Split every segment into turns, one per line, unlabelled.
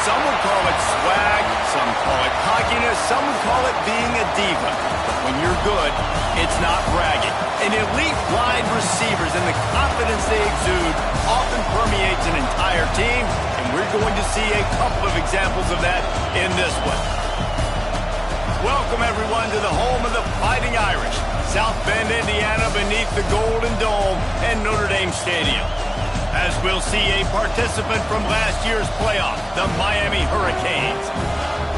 Some will call it swag, some call it cockiness, some will call it being a diva. But when you're good, it's not bragging. An elite wide receivers and the confidence they exude often permeates an entire team, and we're going to see a couple of examples of that in this one. Welcome, everyone, to the home of the Fighting Irish, South Bend, Indiana, beneath the Golden Dome and Notre Dame Stadium. As we'll see a participant from last year's playoff, the Miami Hurricanes,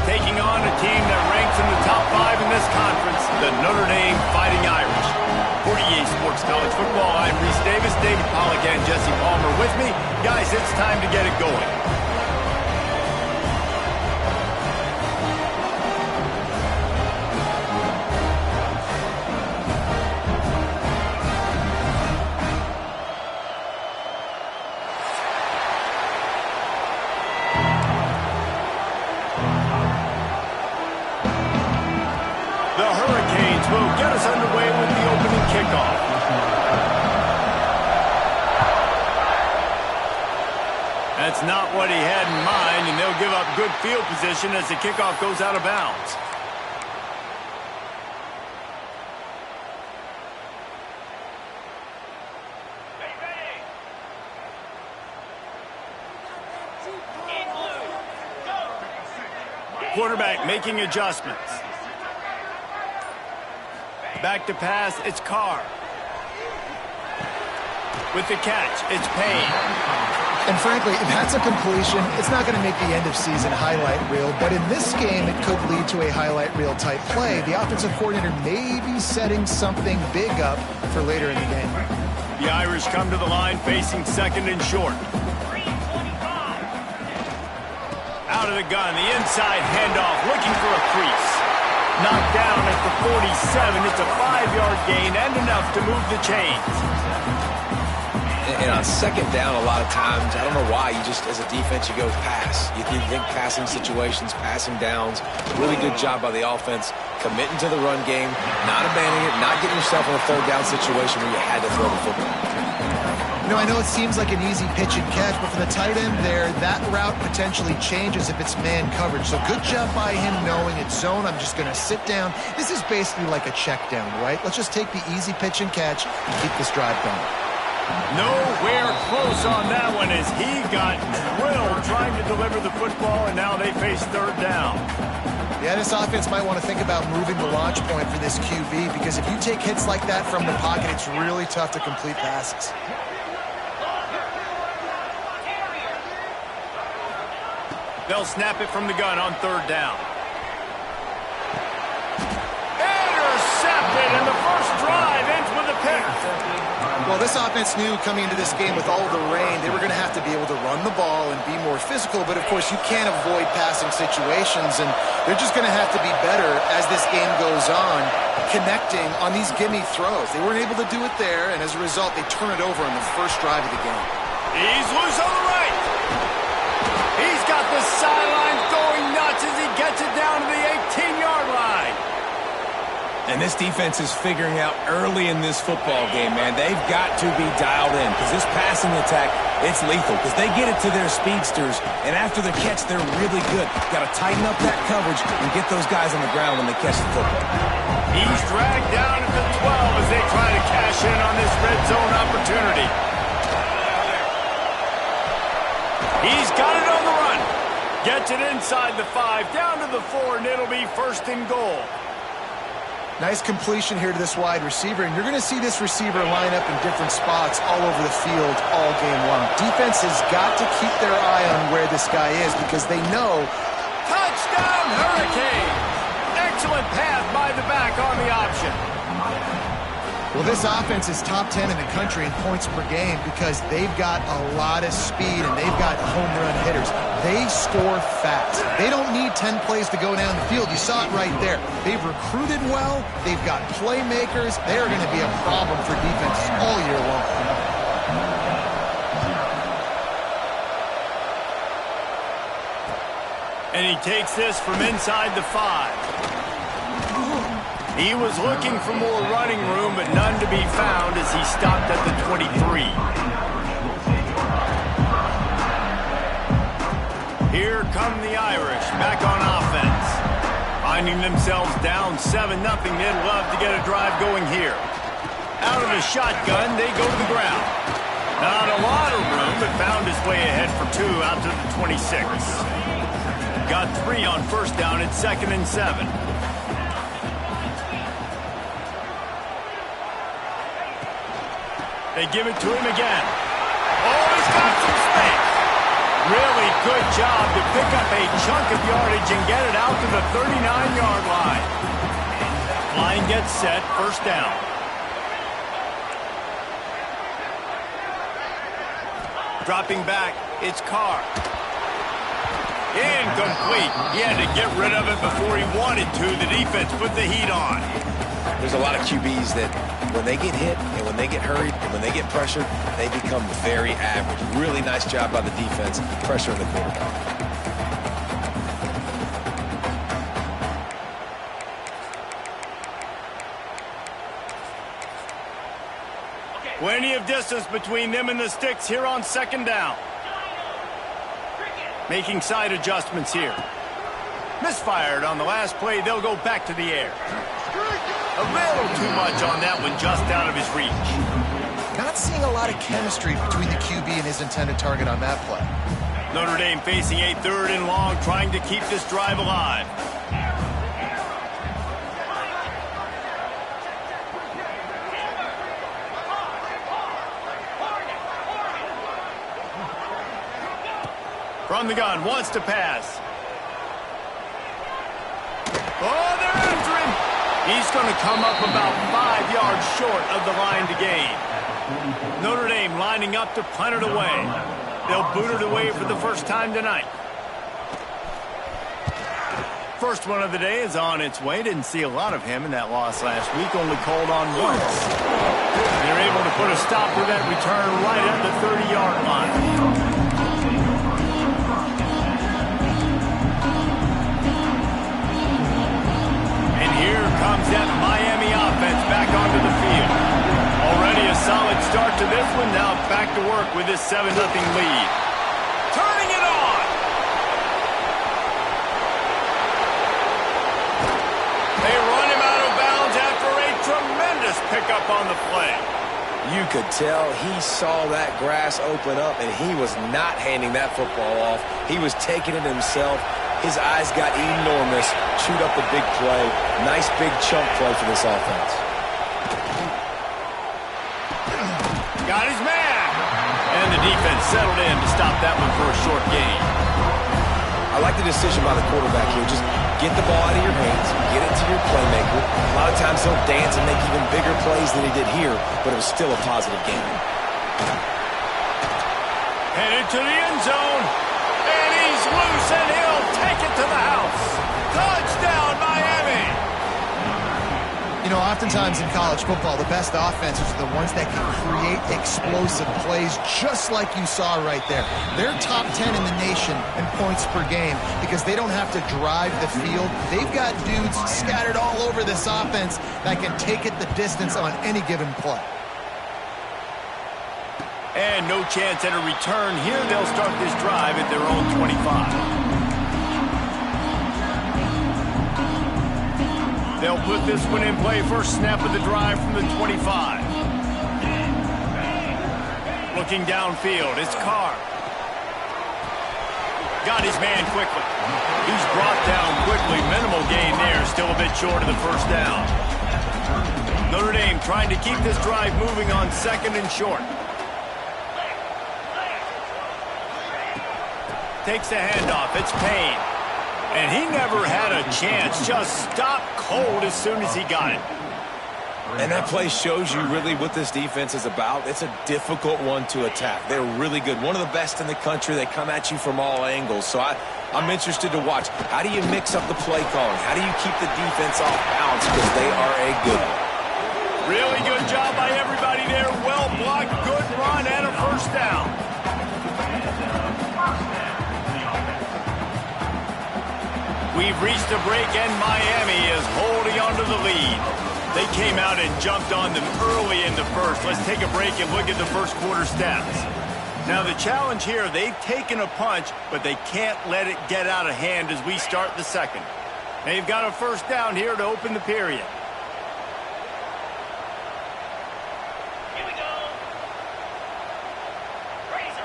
taking on a team that ranks in the top 5 in this conference, the Notre Dame Fighting Irish. For EA Sports College Football, I'm Reese Davis, David Pollack, and Jesse Palmer with me. Guys, it's time to get it going. The Hurricanes will get us underway with the opening kickoff. That's not what he had in mind, and they'll give up good field position as the kickoff goes out of bounds. Quarterback making adjustments. Back to pass, it's Carr. With the catch, it's Payne.
And frankly, if that's a completion, it's not going to make the end-of-season highlight reel, but in this game, it could lead to a highlight reel type play. The offensive coordinator may be setting something big up for later in the game.
The Irish come to the line facing second and short. Out of the gun, the inside handoff, looking for a crease. Knocked down at the 47. It's a 5-yard gain and enough to move the chains.
And on second down, a lot of times, I don't know why, you just, as a defense, you go pass. You think passing situations, passing downs. Really good job by the offense, committing to the run game, not abandoning it, not getting yourself in a third down situation where you had to throw the football.
You know, I know it seems like an easy pitch and catch, but for the tight end there, that route potentially changes if it's man coverage. So good job by him knowing it's zone. I'm just going to sit down. This is basically like a check down, right? Let's just take the easy pitch and catch and keep this drive going.
Nowhere close on that one as he got drilled trying to deliver the football, and now they face third down.
Yeah, this offense might want to think about moving the launch point for this QB, because if you take hits like that from the pocket, it's really tough to complete passes.
They'll snap it from the gun on third down. Intercepted, and the first drive ends with a pick.
Well, this offense knew coming into this game with all of the rain, they were going to have to be able to run the ball and be more physical, but of course you can't avoid passing situations, and they're just going to have to be better as this game goes on, connecting on these gimme throws. They weren't able to do it there, and as a result, they turn it over on the first drive of the game.
He's loose on the right. He's got the sidelines going nuts as he gets it down to the 18-yard line.
And this defense is figuring out early in this football game, man. They've got to be dialed in because this passing attack, it's lethal because they get it to their speedsters, and after the catch, they're really good. Got to tighten up that coverage and get those guys on the ground when they catch the football.
He's dragged down at the 12 as they try to cash in on this red zone opportunity. He's got it on the run. Gets it inside the 5, down to the 4, and it'll be first and goal.
Nice completion here to this wide receiver, and you're going to see this receiver line up in different spots all over the field all game long. Defense has got to keep their eye on where this guy is because they know.
Touchdown, Hurricane! Excellent pass by the back on the option.
Well, this offense is top 10 in the country in points per game because they've got a lot of speed and they've got home run hitters. They score fast. They don't need 10 plays to go down the field. You saw it right there. They've recruited well. They've got playmakers. They're going to be a problem for defenses all year long.
And he takes this from inside the 5. He was looking for more running room, but none to be found as he stopped at the 23. Here come the Irish back on offense. Finding themselves down 7-0, they'd love to get a drive going here. Out of the shotgun, they go to the ground. Not a lot of room, but found his way ahead for 2 out to the 26. Got 3 on first down at 2nd and 7. They give it to him again. Oh, he's got some space. Really good job to pick up a chunk of yardage and get it out to the 39-yard line. Line gets set, first down. Dropping back, it's Carr. Incomplete. He had to get rid of it before he wanted to. The defense put the heat on.
There's a lot of QBs that when they get hit and when they get hurried and when they get pressured, they become very average. Really nice job by the defense pressuring the quarterback.
Plenty of distance between them and the sticks here on 2nd down. Making side adjustments here. Misfired on the last play. They'll go back to the air. A little too much on that one, just out of his reach.
Not seeing a lot of chemistry between the QB and his intended target on that play.
Notre Dame facing a 3rd and long, trying to keep this drive alive. From the gun, wants to pass. Oh, they're after him. He's going to come up about 5 yards short of the line to gain. Notre Dame lining up to punt it away. They'll boot it away for the first time tonight. First one of the day is on its way. Didn't see a lot of him in that loss last week. Only called on once. They're able to put a stop to that return right at the 30-yard line. Here comes that Miami offense back onto the field. Already a solid start to this one. Now back to work with this 7-0 lead. Turning it on. They run him out of bounds after a tremendous pickup on the play.
You could tell he saw that grass open up, and he was not handing that football off. He was taking it himself. His eyes got enormous, chewed up a big play. Nice big chunk play for this offense.
Got his man. And the defense settled in to stop that one for a short gain.
I like the decision by the quarterback here. Just get the ball out of your hands, get it to your playmaker. A lot of times he'll dance and make even bigger plays than he did here, but it was still a positive game.
Headed to the end zone. And he's loose, and he'll take it to the house. Touchdown, Miami!
You know, oftentimes in college football, the best offenses are the ones that can create explosive plays, just like you saw right there. They're top 10 in the nation in points per game because they don't have to drive the field. They've got dudes scattered all over this offense that can take it the distance on any given play.
And no chance at a return here. They'll start this drive at their own 25. They'll put this one in play. First snap of the drive from the 25. Looking downfield, it's Carr. Got his man quickly. He's brought down quickly. Minimal gain there. Still a bit short of the first down. Notre Dame trying to keep this drive moving on 2nd and short. Takes the handoff. It's Payne. And he never had a chance. Just stopped cold as soon as he got it.
And that play shows you really what this defense is about. It's a difficult one to attack. They're really good. One of the best in the country. They come at you from all angles. So I'm interested to watch. How do you mix up the play calling? How do you keep the defense off balance? Because they are a good one.
Really good job by everybody there. Well blocked, good run, and a first down. We've reached a break, and Miami is holding on to the lead. They came out and jumped on them early in the first. Let's take a break and look at the first quarter stats. Now the challenge here, they've taken a punch, but they can't let it get out of hand as we start the second. They've got a first down here to open the period.
Here we go. Razor.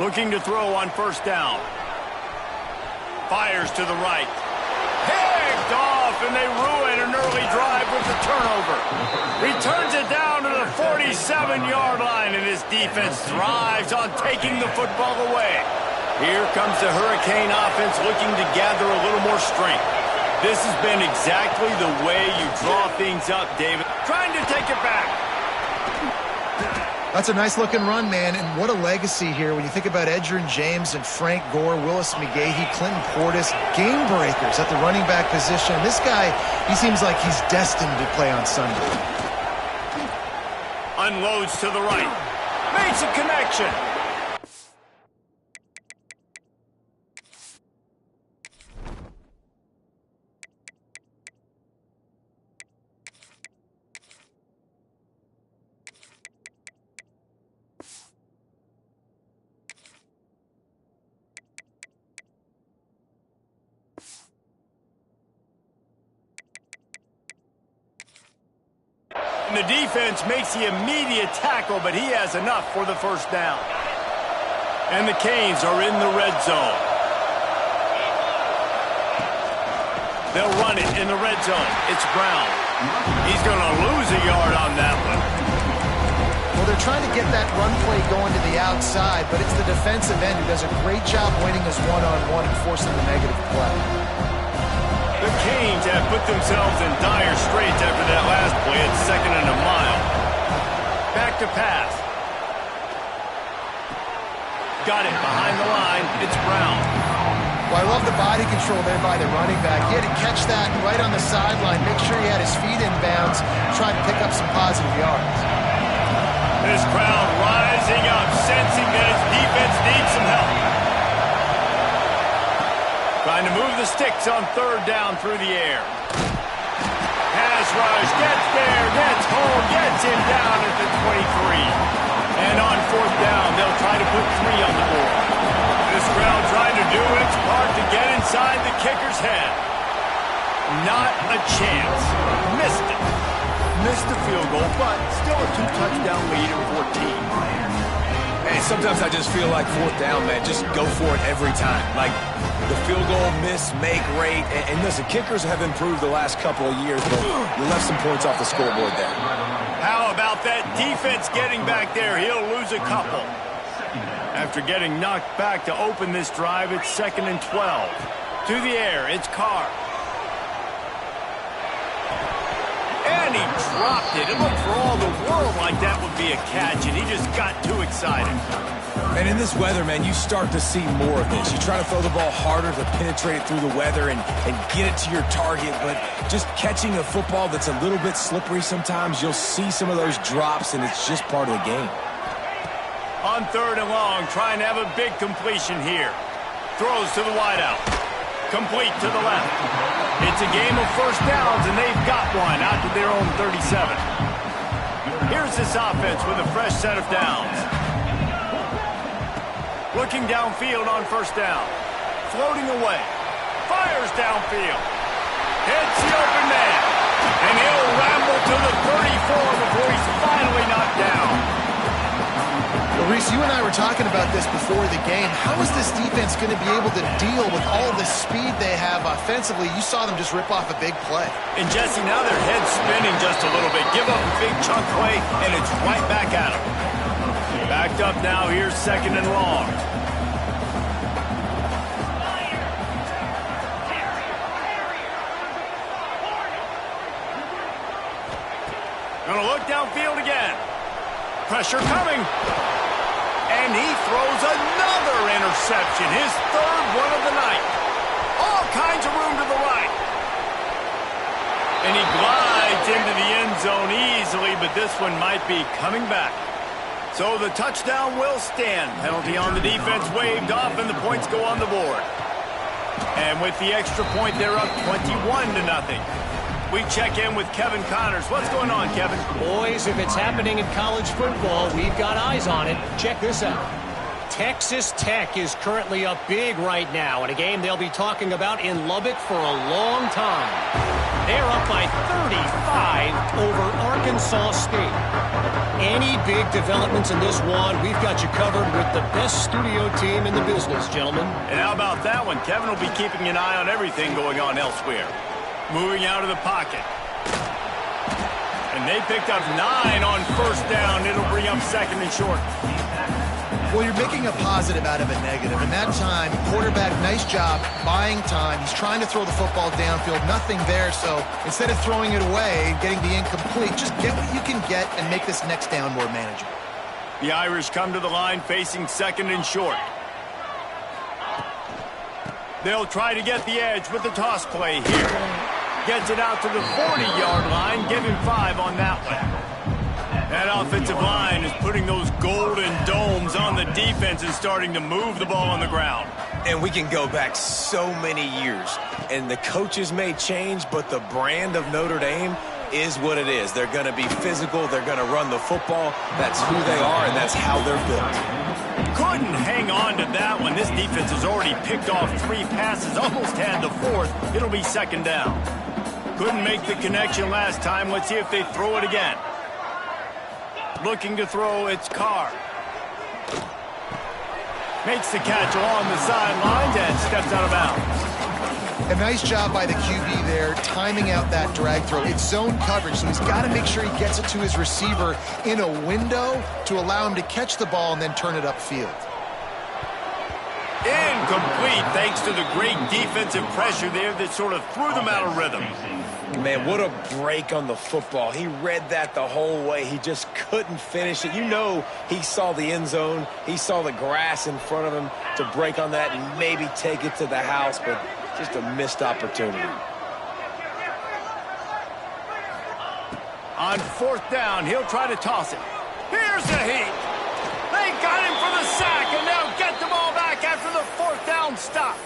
Looking to throw on first down. Fires to the right. Picked off, and they ruin an early drive with the turnover. Returns it down to the 47-yard line, and this defense thrives on taking the football away. Here comes the Hurricane offense looking to gather a little more strength. This has been exactly the way you draw things up, David. Trying to take it back.
That's a nice-looking run, man, and what a legacy here when you think about Edgerrin James and Frank Gore, Willis McGahee, Clinton Portis, game breakers at the running back position. This guy, he seems like he's destined to play on Sunday.
Unloads to the right. Makes a connection. And the defense makes the immediate tackle, but he has enough for the first down. And the Canes are in the red zone. They'll run it in the red zone. It's Brown. He's going to lose a yard on that one.
Well, they're trying to get that run play going to the outside, but it's the defensive end who does a great job winning his one-on-one and forcing the negative play.
The Canes have put themselves in dire straits after that last play at 2nd and a mile. Back to pass. Got it behind the line. It's Brown.
Well, I love the body control there by the running back. He had to catch that right on the sideline, make sure he had his feet in bounds, try to pick up some positive yards.
This crowd rising up, sensing that its defense needs some help. Trying to move the sticks on third down through the air. Pass rush, gets there, gets home, gets him down at the 23. And on fourth down, they'll try to put 3 on the board. This crowd trying to do its part to get inside the kicker's head. Not a chance. Missed it. Missed the field goal, but still a 2-touchdown lead at 14.
Hey, sometimes I just feel like fourth down, man. Just go for it every time. Like the field goal miss, make rate. And listen, kickers have improved the last couple of years, but you left some points off the scoreboard there.
How about that defense getting back there? He'll lose a couple. After getting knocked back to open this drive, it's 2nd and 12. To the air, it's Carr. And he dropped it. It looked for all the world like that would be a catch, and he just got too excited.
And in this weather, man, you start to see more of this. You try to throw the ball harder to penetrate it through the weather and get it to your target, but just catching a football that's a little bit slippery sometimes, you'll see some of those drops, and it's just part of the game.
On third and long, trying to have a big completion here. Throws to the wideout. Complete to the left. It's a game of first downs, and they've got one out to their own 37. Here's this offense with a fresh set of downs. Looking downfield on first down. Floating away. Fires downfield. Hits the open man. And he'll ramble to the 34 before he's finally knocked down.
Well, Reese, you and I were talking about this before the game. How is this defense going to be able to deal with all the speed they have offensively? You saw them just rip off a big play.
And, Jesse, now their head's spinning just a little bit. Give up a big chunk play, and it's right back at them. Backed up now. Here's 2nd and long. Gonna look downfield again. Pressure coming. And he throws another interception, his 3rd one of the night. All kinds of room to the right. And he glides into the end zone easily, but this one might be coming back. So the touchdown will stand. Penalty on the defense waved off, and the points go on the board. And with the extra point, they're up 21-0. we check in with Kevin Connors. What's going on, Kevin?
Boys, if it's happening in college football, we've got eyes on it. Check this out. Texas Tech is currently up big right now in a game they'll be talking about in Lubbock for a long time. They're up by 35 over Arkansas State. Any big developments in this one, we've got you covered with the best studio team in the business, gentlemen.
And how about that one? Kevin will be keeping an eye on everything going on elsewhere. Moving out of the pocket. And they picked up 9 on first down. It'll bring up second and short.
Well, you're making a positive out of a negative. And that time, quarterback, nice job buying time. He's trying to throw the football downfield. Nothing there. So instead of throwing it away, getting the incomplete, just get what you can get and make this next down more manageable.
The Irish come to the line facing second and short. They'll try to get the edge with the toss play here. Gets it out to the 40-yard line. Give him 5 on that one. That offensive line is putting those golden domes on the defense and starting to move the ball on the ground.
And we can go back so many years. And the coaches may change, but the brand of Notre Dame is what it is. They're going to be physical. They're going to run the football. That's who they are, and that's how they're built.
Couldn't hang on to that one. This defense has already picked off 3 passes, almost had the 4th. It'll be second down. Couldn't make the connection last time. Let's see if they throw it again. Looking to throw, it's Carr. Makes the catch along the sidelines and steps out of bounds.
A nice job by the QB there, timing out that drag throw. It's zone coverage, so he's got to make sure he gets it to his receiver in a window to allow him to catch the ball and then turn it upfield.
Incomplete, thanks to the great defensive pressure there that sort of threw them out of rhythm.
Man, what a break on the football. He read that the whole way. He just couldn't finish it. You know he saw the end zone. He saw the grass in front of him to break on that and maybe take it to the house, but just a missed opportunity.
On 4th down, he'll try to toss it. Here's the heat. They got him for the sack, and they'll get the ball back after the 4th down stop.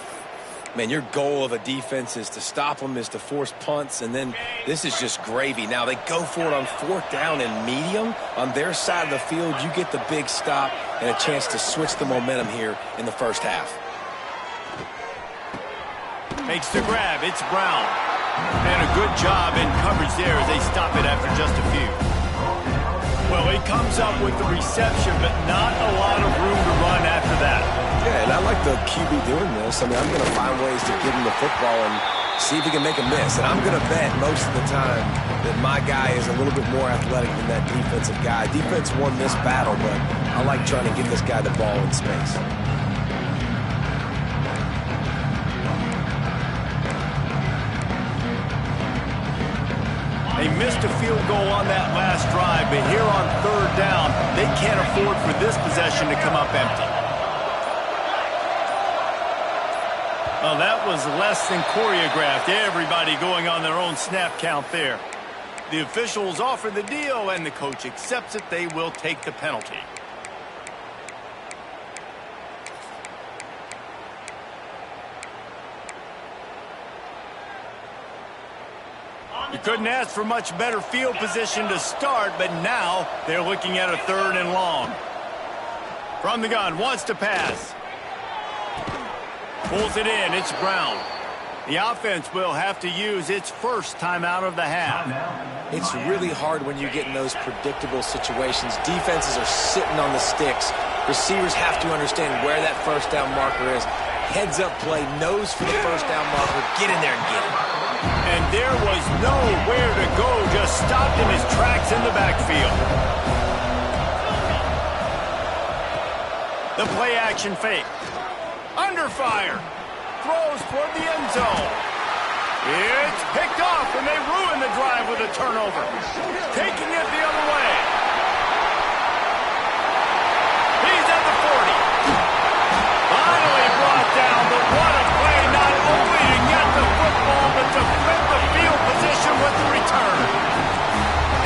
Man, your goal of a defense is to stop them, is to force punts, and then this is just gravy. Now, they go for it on 4th down and medium. On their side of the field, you get the big stop and a chance to switch the momentum here in the first half.
Makes the grab. It's Brown. And a good job in coverage there as they stop it after just a few. Well, he comes up with the reception, but not a lot of room to run after that.
Yeah, and I like the QB doing this. I mean, I'm going to find ways to give him the football and see if he can make a miss. And I'm going to bet most of the time that my guy is a little bit more athletic than that defensive guy. Defense won this battle, but I like trying to get this guy the ball in space.
They missed a field goal on that last drive, but here on 3rd down, they can't afford for this possession to come up empty. Well, that was less than choreographed. Everybody going on their own snap count there. The officials offer the deal, and the coach accepts it. They will take the penalty. You couldn't ask for much better field position to start, but now they're looking at a 3rd and long. From the gun, wants to pass. Pulls it in, it's Brown. The offense will have to use its first timeout of the half.
It's really hard when you get in those predictable situations. Defenses are sitting on the sticks. Receivers have to understand where that first down marker is. Heads up play, nose for the first down marker. Get in there and get it.
And there was nowhere to go, just stopped in his tracks in the backfield. The play action fake. Under fire. Throws toward the end zone. It's picked off, and they ruin the drive with a turnover. Taking it the other way. He's at the 40. Finally brought down, but what a play, not only to get the football, but to flip the field position with the return.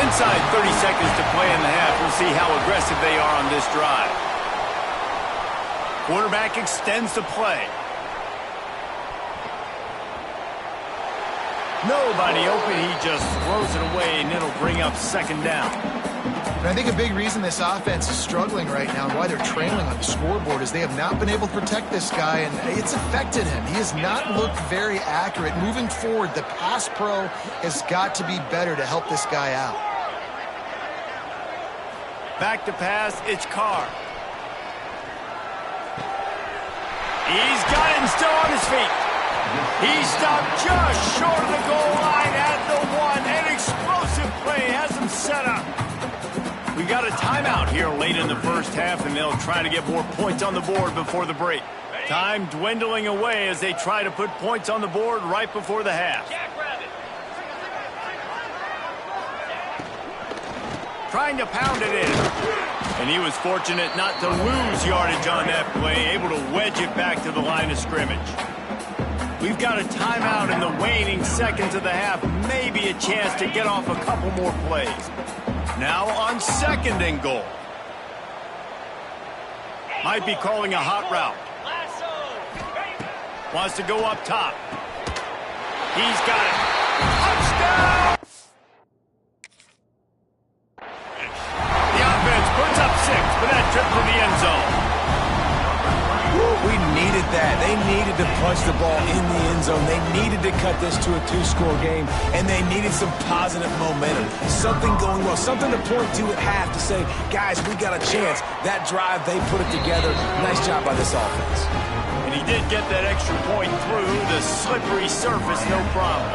Inside 30 seconds to play in the half. We'll see how aggressive they are on this drive. Quarterback extends the play. Nobody open. He just throws it away, and it'll bring up second down.
And I think a big reason this offense is struggling right now and why they're trailing on the scoreboard is they have not been able to protect this guy, and it's affected him. He has not looked very accurate. Moving forward, the pass pro has got to be better to help this guy out.
Back to pass, it's Carr. He's got it and still on his feet. He stopped just short of the goal line at the one. An explosive play has him set up. We got a timeout here late in the first half, and they'll try to get more points on the board before the break. Time dwindling away as they try to put points on the board right before the half. Trying to pound it in. And he was fortunate not to lose yardage on that play, able to wedge it back to the line of scrimmage. We've got a timeout in the waning seconds of the half, maybe a chance to get off a couple more plays. Now on second and goal. Might be calling a hot route. Wants to go up top. He's got it. Touchdown! The offense puts up 6 for that trip to the end zone.
We needed that. They needed to punch the ball in the end zone. They needed to cut this to a 2-score game, and they needed some positive momentum. Something going well, something to point to at half to say, guys, we got a chance. That drive, they put it together. Nice job by this offense.
And he did get that extra point through the slippery surface, no problem.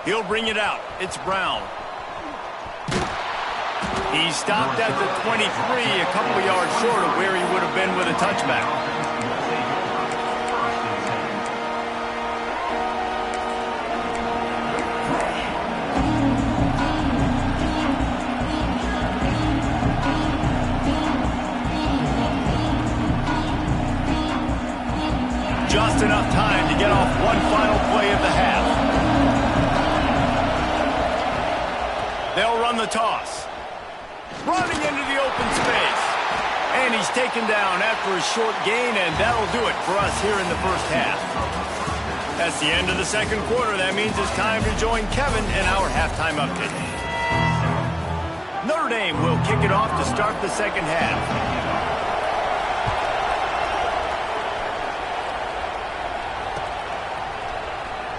He'll bring it out. It's Brown. He stopped at the 23, a couple of yards short of where he would have been with a touchback. Just enough time to get off one final play of the half. They'll run the toss. Running into the open space. And he's taken down after a short gain, and that'll do it for us here in the first half. That's the end of the second quarter. That means it's time to join Kevin in our halftime update. Notre Dame will kick it off to start the second half.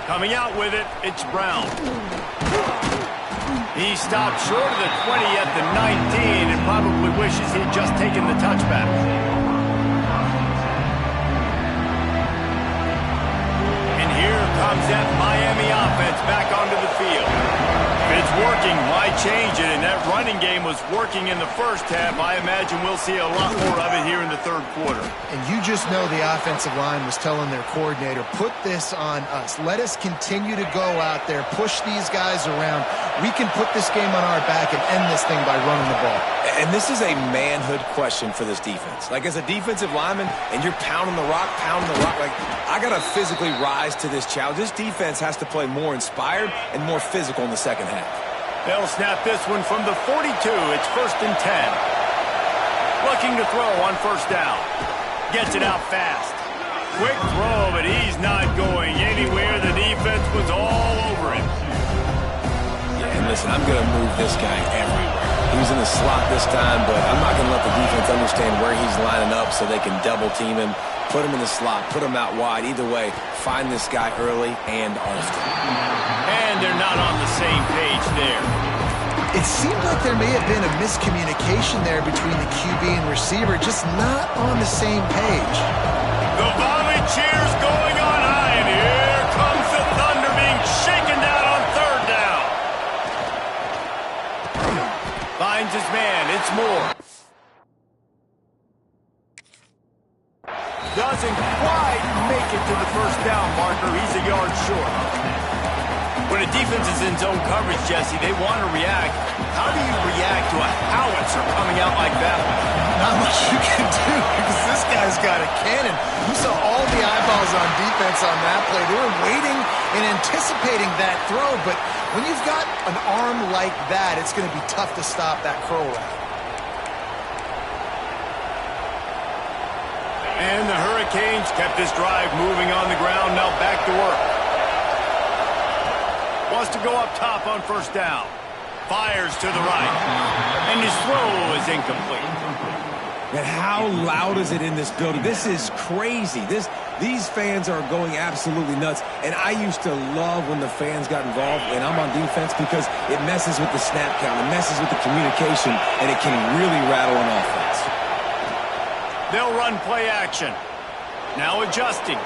Coming out with it, it's Brown. He stopped short of the 20 at the 19 and probably wishes he'd just taken the touchback. And here comes that Miami offense back onto the field. If it's working, why change it? And that running game was working in the first half. I imagine we'll see a lot more of it here in the third quarter.
And you just know the offensive line was telling their coordinator, put this on us. Let us continue to go out there, push these guys around. We can put this game on our back and end this thing by running the ball.
And this is a manhood question for this defense. Like, as a defensive lineman, and you're pounding the rock, like, I got to physically rise to this challenge. This defense has to play more inspired and more physical in the second half.
They'll snap this one from the 42. It's 1st and 10. Looking to throw on first down. Gets it out fast. Quick throw, but he's not going anywhere. The defense was all over him.
Yeah, and listen, I'm going to move this guy everywhere. He's in the slot this time, but I'm not going to let the defense understand where he's lining up so they can double team him, put him in the slot, put him out wide. Either way, find this guy early and often.
And they're not on the same page there.
It seemed like there may have been a miscommunication there between the QB and receiver, just not on the same page.
The volley cheers going on high, and here comes the Thunder being shaken down on third down. Finds his man. It's Moore. Doesn't quite make it to the first down marker. He's a yard short. When a defense is in zone coverage, Jesse, they want to react. How do you react to a howitzer coming out like that one?
Not much you can do because this guy's got a cannon. You saw all the eyeballs on defense on that play. They were waiting and anticipating that throw, but when you've got an arm like that, it's going to be tough to stop that curl route.
Hurricanes kept this drive moving on the ground. Now back to work. Wants to go up top on first down. Fires to the right. And his throw is incomplete.
And how loud is it in this building? This is crazy. These fans are going absolutely nuts. And I used to love when the fans got involved, and I'm on defense, because it messes with the snap count, it messes with the communication, and it can really rattle an offense.
They'll run play action. Now adjusting.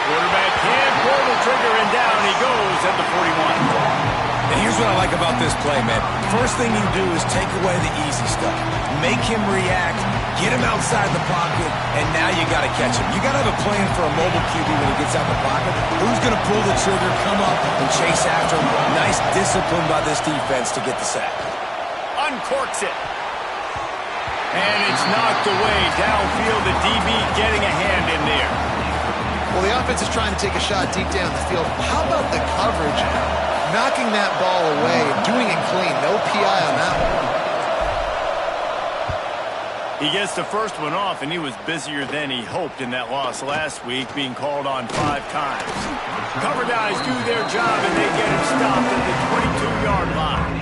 Quarterback can't pull the trigger, and down he goes at the 41.
And here's what I like about this play, man. First thing you do is take away the easy stuff. Make him react, get him outside the pocket, and now you got to catch him. You got to have a plan for a mobile QB when he gets out the pocket. Who's going to pull the trigger, come up, and chase after him? Nice discipline by this defense to get the sack.
Uncorks it. And it's knocked away downfield. The DB getting a hand in there.
Well, the offense is trying to take a shot deep down the field. How about the coverage? Knocking that ball away and doing it clean. No PI on that one.
He gets the first one off, and he was busier than he hoped in that loss last week, being called on 5 times. Cover guys do their job, and they get him stopped at the 22-yard line.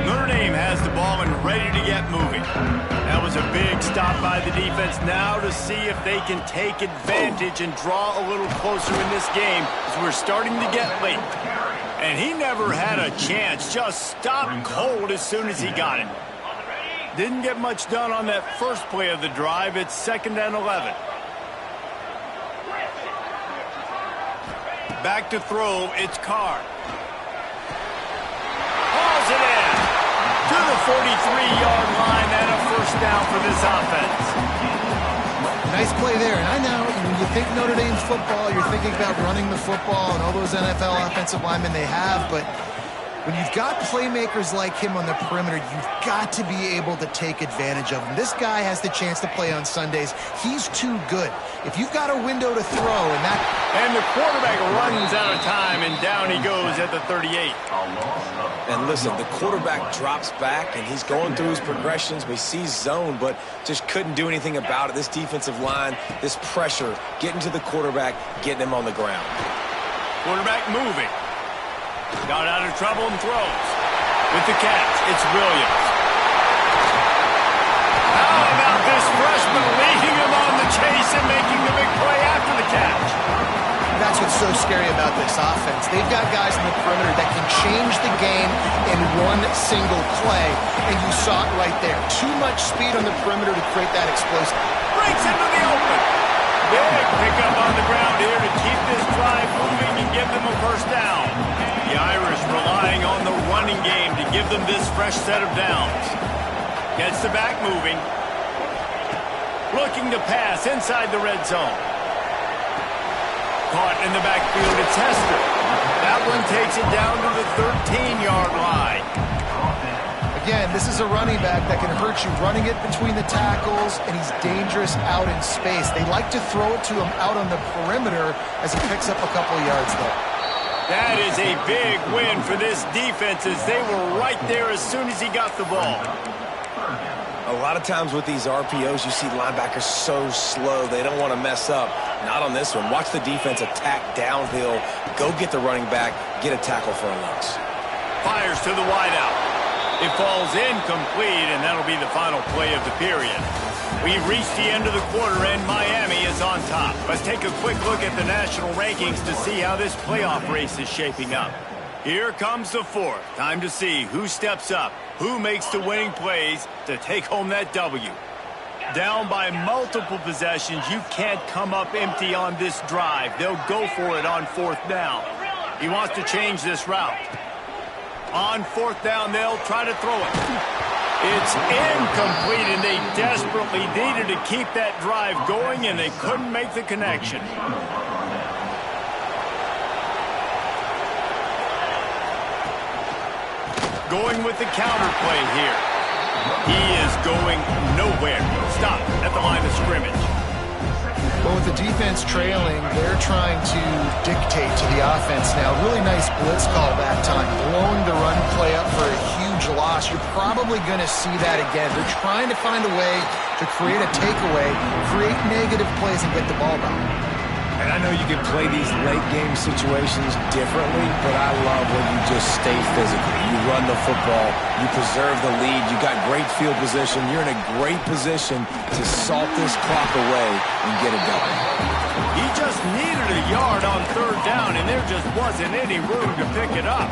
Notre Dame has the ball and ready to get moving. That was a big stop by the defense. Now to see if they can take advantage and draw a little closer in this game, as we're starting to get late. And he never had a chance. Just stopped cold as soon as he got it. Didn't get much done on that first play of the drive. It's 2nd and 11. Back to throw. It's Carr. Hauls it in to the 43-yard line, and a first down for this offense.
Nice play there. And I know when you think Notre Dame football, you're thinking about running the football and all those NFL offensive linemen they have, but when you've got playmakers like him on the perimeter, you've got to be able to take advantage of him. This guy has the chance to play on Sundays. He's too good. If you've got a window to throw,
and the quarterback runs out of time, and down he goes at the 38.
And listen, the quarterback drops back, and he's going through his progressions. We see zone, but just couldn't do anything about it. This defensive line, this pressure, getting to the quarterback, getting him on the ground.
Quarterback moving. Got out of trouble and throws. With the catch, it's Williams. How about this freshman leading him on the chase and making the big play after the catch?
that's what's so scary about this offense. They've got guys in the perimeter that can change the game in one single play, and you saw it right there. Too much speed on the perimeter to create that explosive.
Breaks into the open. Big pickup on the ground here to keep this drive moving and give them a first down. The Irish relying on the running game to give them this fresh set of downs. Gets the back moving. Looking to pass inside the red zone. Caught in the backfield, it's Hester. That one takes it down to the 13-yard line.
Again, this is a running back that can hurt you running it between the tackles, and he's dangerous out in space. They like to throw it to him out on the perimeter as he picks up a couple of yards there.
That is a big win for this defense as they were right there as soon as he got the ball.
A lot of times with these RPOs, you see linebackers so slow, they don't want to mess up. Not on this one. Watch the defense attack downhill, go get the running back, get a tackle for a loss.
Fires to the wideout. It falls incomplete, and that'll be the final play of the period. We've reached the end of the quarter, and Miami is on top. Let's take a quick look at the national rankings to see how this playoff race is shaping up. Here comes the fourth. Time to see who steps up, who makes the winning plays to take home that W. Down by multiple possessions, you can't come up empty on this drive. They'll go for it on fourth down. He wants to change this route. On fourth down, they'll try to throw it. It's incomplete, and they desperately needed to keep that drive going, and they couldn't make the connection. Going with the counter play here. He is going nowhere. Stop at the line of scrimmage.
Well, with the defense trailing, they're trying to dictate to the offense now. Really nice blitz call that time, blowing the run play up for a huge loss. You're probably going to see that again. They're trying to find a way to create a takeaway, create negative plays, and get the ball back.
And I know you can play these late-game situations differently, but I love when you just stay physical. You run the football, you preserve the lead, you got great field position, you're in a great position to salt this clock away and get it going.
He just needed a yard on third down, and there just wasn't any room to pick it up.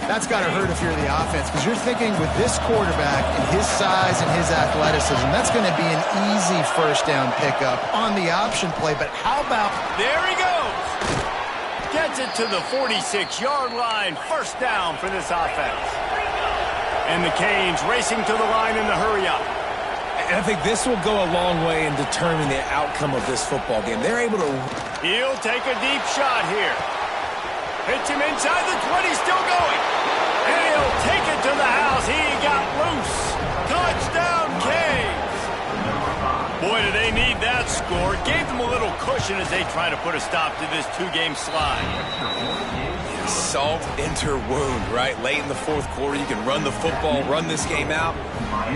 That's got to hurt if you're the offense, because you're thinking with this quarterback and his size and his athleticism, that's going to be an easy first down pickup on the option play. But how about...
There he goes. Gets it to the 46-yard line. First down for this offense. And the Canes racing to the line in the hurry-up.
And I think this will go a long way in determining the outcome of this football game. They're able to...
He'll take a deep shot here. Hits him inside the 20, still going. And he'll take it to the house. He got loose. Touchdown, Canes. Boy, do they need that score. Gave them a little cushion as they try to put a stop to this two-game slide.
Salt enter wound, right? Late in the fourth quarter, you can run the football, run this game out.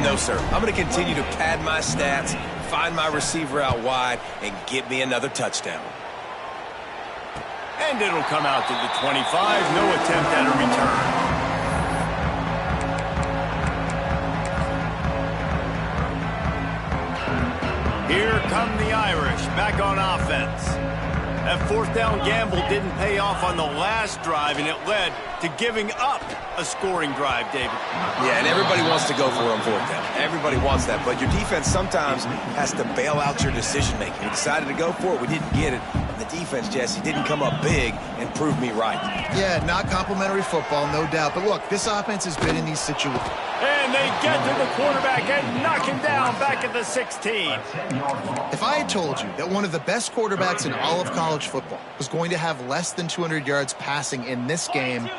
No, sir. I'm going to continue to pad my stats, find my receiver out wide, and get me another touchdown.
And it'll come out to the 25. No attempt at a return. Here come the Irish back on offense. That fourth down gamble didn't pay off on the last drive, and it led to giving up a scoring drive, David.
Yeah, and everybody wants to go for it on fourth down. Everybody wants that, but your defense sometimes has to bail out your decision-making. We decided to go for it. We didn't get it. The defense, Jesse, didn't come up big and prove me right.
Yeah, not complimentary football, no doubt. But look, this offense has been in these situations.
And they get to the quarterback and knock him down back at the 16.
If I had told you that one of the best quarterbacks in all of college football was going to have less than 200 yards passing in this game,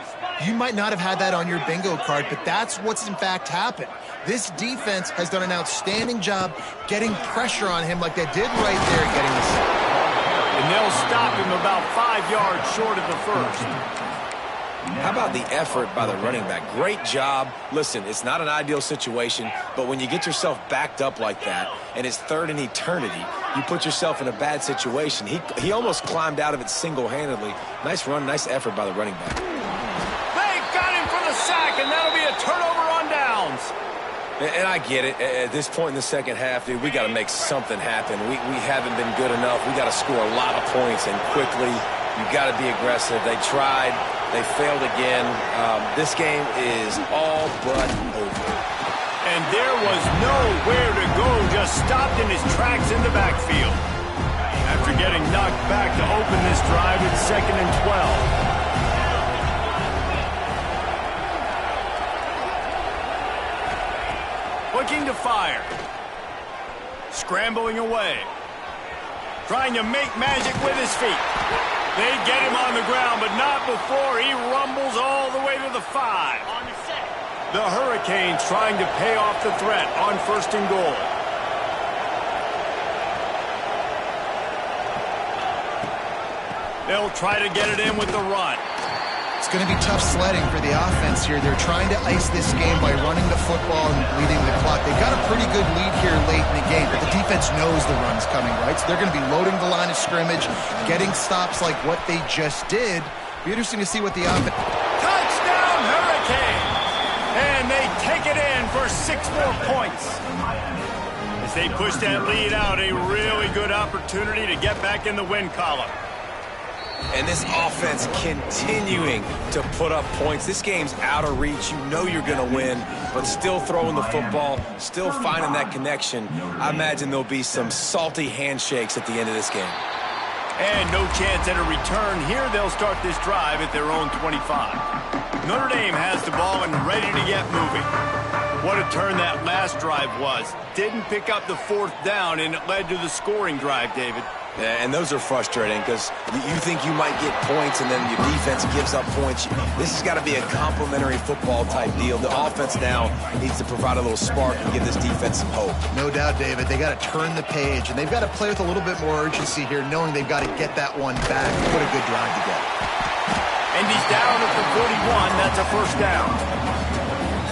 you might not have had that on your bingo card, but that's what's in fact happened. This defense has done an outstanding job getting pressure on him like they did right there, getting the sack.
And they'll stop him about 5 yards short of the first.
How about the effort by the running back? Great job. Listen, it's not an ideal situation, but when you get yourself backed up like that, and it's third in eternity, you put yourself in a bad situation. He almost climbed out of it single-handedly. Nice run, nice effort by the running back.
They got him for the sack, and that'll be a turnover on downs.
And I get it. At this point in the second half, dude, we got to make something happen. We haven't been good enough. We got to score a lot of points, and quickly. You got to be aggressive. They tried. They failed again. This game is all but over.
And there was nowhere to go. Just stopped in his tracks in the backfield. After getting knocked back to open this drive, it's 2nd and 12. Looking to fire. Scrambling away. Trying to make magic with his feet. They get him on the ground, but not before he rumbles all the way to the 5. The Hurricanes trying to pay off the threat on 1st and goal. They'll try to get it in with the run.
It's going to be tough sledding for the offense here. They're trying to ice this game by running the football and bleeding the clock. They've got a pretty good lead here late in the game, but the defense knows the run's coming, right? So they're going to be loading the line of scrimmage, getting stops like what they just did. Be interesting to see what the offense...
Touchdown, Hurricanes! And they take it in for 6 more points. As they push that lead out, a really good opportunity to get back in the win column.
And this offense continuing to put up points. This game's out of reach. You know you're going to win, but still throwing the football, still finding that connection. I imagine there'll be some salty handshakes at the end of this game.
And no chance at a return. Here they'll start this drive at their own 25. Notre Dame has the ball and ready to get moving. What a turn that last drive was. Didn't pick up the 4th down, and it led to the scoring drive, David.
Yeah, and those are frustrating because you think you might get points and then your defense gives up points. This has got to be a complementary football type deal. The offense now needs to provide a little spark and give this defense some hope.
No doubt, David. They got to turn the page, and they've got to play with a little bit more urgency here, knowing they've got to get that one back and put a good drive together.
And he's down at the 41. That's a first down.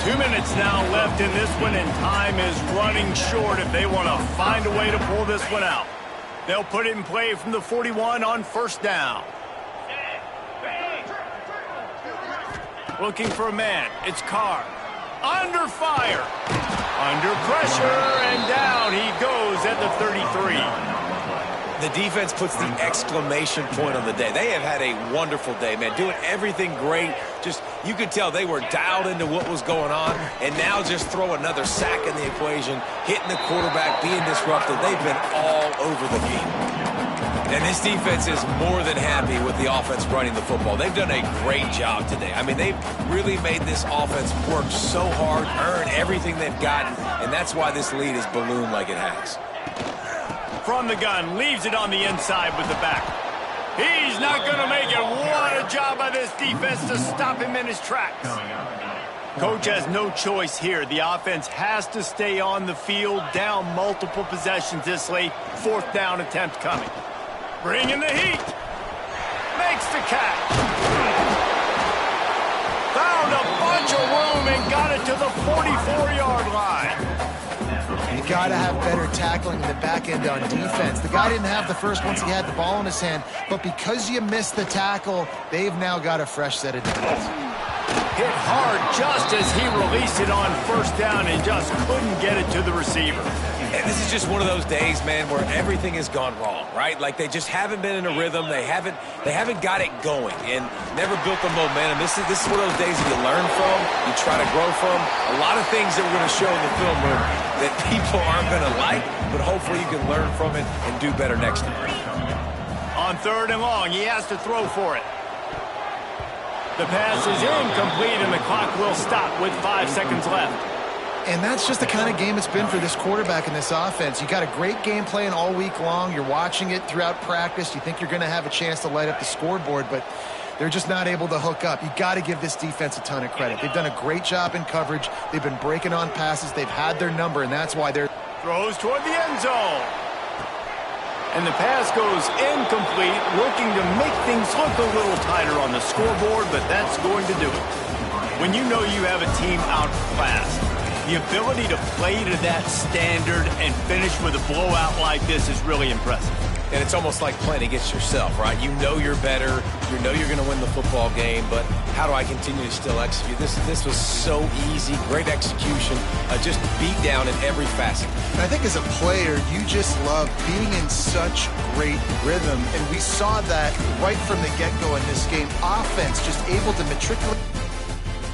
2 minutes now left in this one, and time is running short if they want to find a way to pull this one out. They'll put it in play from the 41 on first down. Looking for a man. It's Carr. Under fire. Under pressure, and down he goes at the 33.
The defense puts the exclamation point on the day. They have had a wonderful day, man, doing everything great. Just, you could tell they were dialed into what was going on, and now just throw another sack in the equation, hitting the quarterback, being disruptive. They've been all over the game. And this defense is more than happy with the offense running the football. They've done a great job today. I mean, they've really made this offense work so hard, earn everything they've gotten, and that's why this lead is ballooned like it has.
From the gun, leaves it on the inside with the back. He's not going to make it. What a job by this defense to stop him in his tracks. Coach has no choice here. The offense has to stay on the field, down multiple possessions this late. Fourth down attempt coming. Bringing the heat. Makes the catch. Found a bunch of room and got it to the 44-yard line.
You got to have better tackling in the back end on defense. The guy didn't have the first once he had the ball in his hand, but because you missed the tackle, they've now got a fresh set of downs.
Hit hard just as he released it on first down and just couldn't get it to the receiver.
And this is just one of those days, man, where everything has gone wrong, right? Like they just haven't been in a rhythm. They haven't got it going and never built the momentum. This is one of those days that you learn from, you try to grow from. A lot of things that we're going to show in the film room that people aren't going to like, but hopefully you can learn from it and do better next time.
On third and long, he has to throw for it. The pass is incomplete, and the clock will stop with 5 seconds left.
And that's just the kind of game it's been for this quarterback in this offense. You got a great game plan all week long. You're watching it throughout practice. You think you're going to have a chance to light up the scoreboard, but they're just not able to hook up. You got to give this defense a ton of credit. They've done a great job in coverage. They've been breaking on passes. They've had their number, and that's why they're...
Throws toward the end zone. And the pass goes incomplete, looking to make things look a little tighter on the scoreboard, but that's going to do it. When you know you have a team outclassed, the ability to play to that standard and finish with a blowout like this is really impressive.
And it's almost like playing against yourself, right? You know you're better. You know you're going to win the football game, but how do I continue to still execute? This was so easy, great execution, just beat down in every facet.
And I think as a player, you just love being in such great rhythm, and we saw that right from the get-go in this game. Offense just able to matriculate.